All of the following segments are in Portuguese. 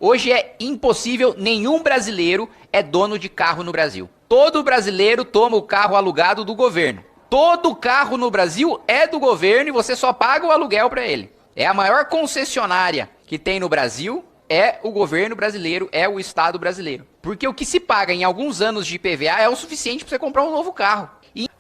Hoje é impossível, nenhum brasileiro é dono de carro no Brasil. Todo brasileiro toma o carro alugado do governo. Todo carro no Brasil é do governo e você só paga o aluguel para ele. É a maior concessionária que tem no Brasil, é o governo brasileiro, é o Estado brasileiro. Porque o que se paga em alguns anos de IPVA é o suficiente para você comprar um novo carro.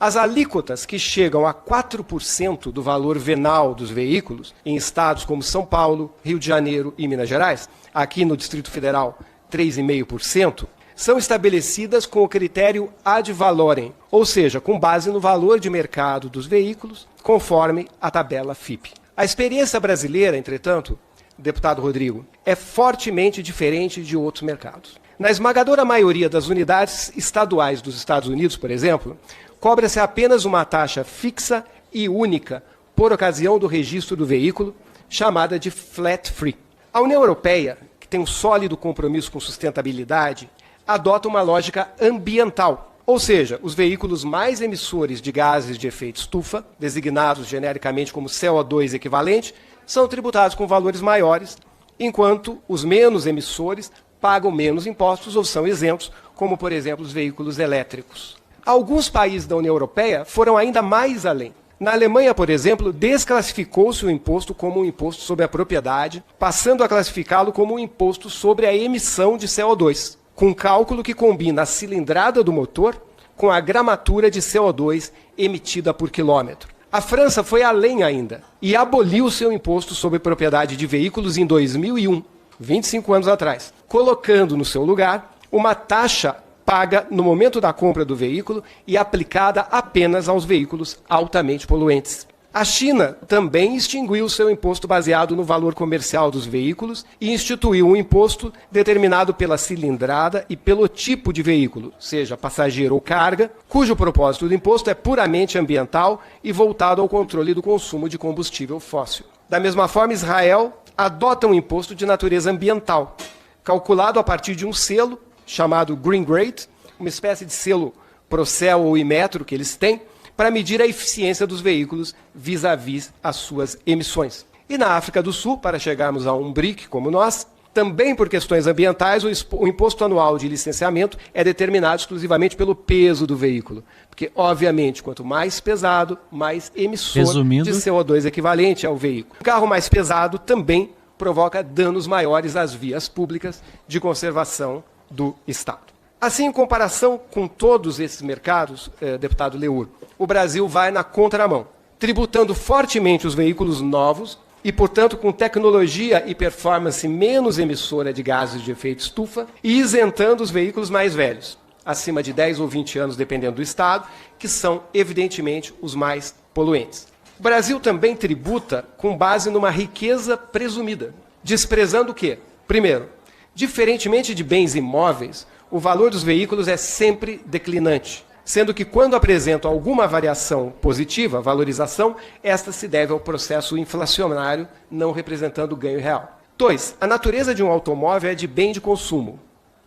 As alíquotas que chegam a 4% do valor venal dos veículos em estados como São Paulo, Rio de Janeiro e Minas Gerais, aqui no Distrito Federal 3,5%, são estabelecidas com o critério ad valorem, ou seja, com base no valor de mercado dos veículos, conforme a tabela FIPE. A experiência brasileira, entretanto, deputado Rodrigo, é fortemente diferente de outros mercados. Na esmagadora maioria das unidades estaduais dos Estados Unidos, por exemplo, cobra-se apenas uma taxa fixa e única por ocasião do registro do veículo, chamada de flat free. A União Europeia, que tem um sólido compromisso com sustentabilidade, adota uma lógica ambiental, ou seja, os veículos mais emissores de gases de efeito estufa, designados genericamente como CO2 equivalente, são tributados com valores maiores, enquanto os menos emissores pagam menos impostos ou são isentos, como, por exemplo, os veículos elétricos. Alguns países da União Europeia foram ainda mais além. Na Alemanha, por exemplo, desclassificou-se o imposto como um imposto sobre a propriedade, passando a classificá-lo como um imposto sobre a emissão de CO2, com cálculo que combina a cilindrada do motor com a gramatura de CO2 emitida por quilômetro. A França foi além ainda e aboliu seu imposto sobre propriedade de veículos em 2001, 25 anos atrás, colocando no seu lugar uma taxa paga no momento da compra do veículo e aplicada apenas aos veículos altamente poluentes. A China também extinguiu seu imposto baseado no valor comercial dos veículos e instituiu um imposto determinado pela cilindrada e pelo tipo de veículo, seja passageiro ou carga, cujo propósito do imposto é puramente ambiental e voltado ao controle do consumo de combustível fóssil. Da mesma forma, Israel adota um imposto de natureza ambiental, calculado a partir de um selo chamado Green Grade, uma espécie de selo Procel ou Imetro que eles têm, para medir a eficiência dos veículos vis-à-vis as suas emissões. E na África do Sul, para chegarmos a um BRIC como nós, também por questões ambientais, o imposto anual de licenciamento é determinado exclusivamente pelo peso do veículo. Porque, obviamente, quanto mais pesado, mais emissor de CO2 equivalente ao veículo. Um carro mais pesado também provoca danos maiores às vias públicas de conservação do Estado. Assim, em comparação com todos esses mercados, deputado Leur, o Brasil vai na contramão, tributando fortemente os veículos novos e, portanto, com tecnologia e performance menos emissora de gases de efeito estufa e isentando os veículos mais velhos, acima de 10 ou 20 anos, dependendo do estado, que são, evidentemente, os mais poluentes. O Brasil também tributa com base numa riqueza presumida, desprezando o quê? Primeiro, diferentemente de bens imóveis, o valor dos veículos é sempre declinante, sendo que quando apresentam alguma variação positiva, valorização, esta se deve ao processo inflacionário, não representando ganho real. 2. A natureza de um automóvel é de bem de consumo,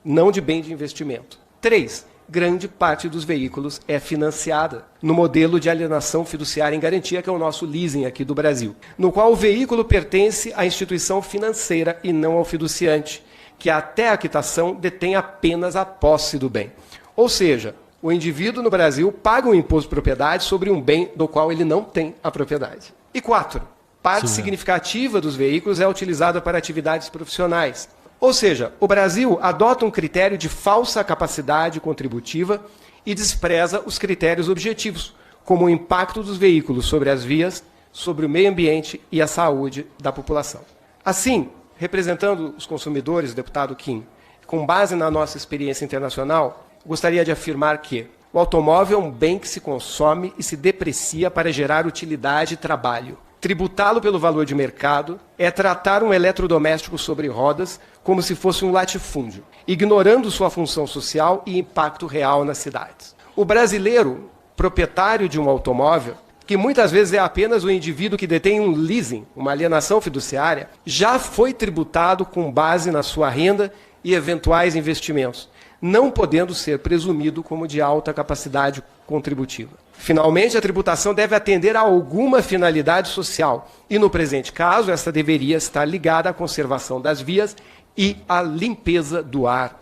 não de bem de investimento. 3. Grande parte dos veículos é financiada no modelo de alienação fiduciária em garantia, que é o nosso leasing aqui do Brasil, no qual o veículo pertence à instituição financeira e não ao fiduciante, que até a quitação detém apenas a posse do bem. Ou seja, o indivíduo no Brasil paga um imposto de propriedade sobre um bem do qual ele não tem a propriedade. E 4, parte significativa dos veículos é utilizada para atividades profissionais. Ou seja, o Brasil adota um critério de falsa capacidade contributiva e despreza os critérios objetivos, como o impacto dos veículos sobre as vias, sobre o meio ambiente e a saúde da população. Assim, representando os consumidores, deputado Kim, com base na nossa experiência internacional, gostaria de afirmar que o automóvel é um bem que se consome e se deprecia para gerar utilidade e trabalho. Tributá-lo pelo valor de mercado é tratar um eletrodoméstico sobre rodas como se fosse um latifúndio, ignorando sua função social e impacto real nas cidades. O brasileiro, proprietário de um automóvel, que muitas vezes é apenas o indivíduo que detém um leasing, uma alienação fiduciária, já foi tributado com base na sua renda e eventuais investimentos, não podendo ser presumido como de alta capacidade contributiva. Finalmente, a tributação deve atender a alguma finalidade social e, no presente caso, essa deveria estar ligada à conservação das vias, e a limpeza do ar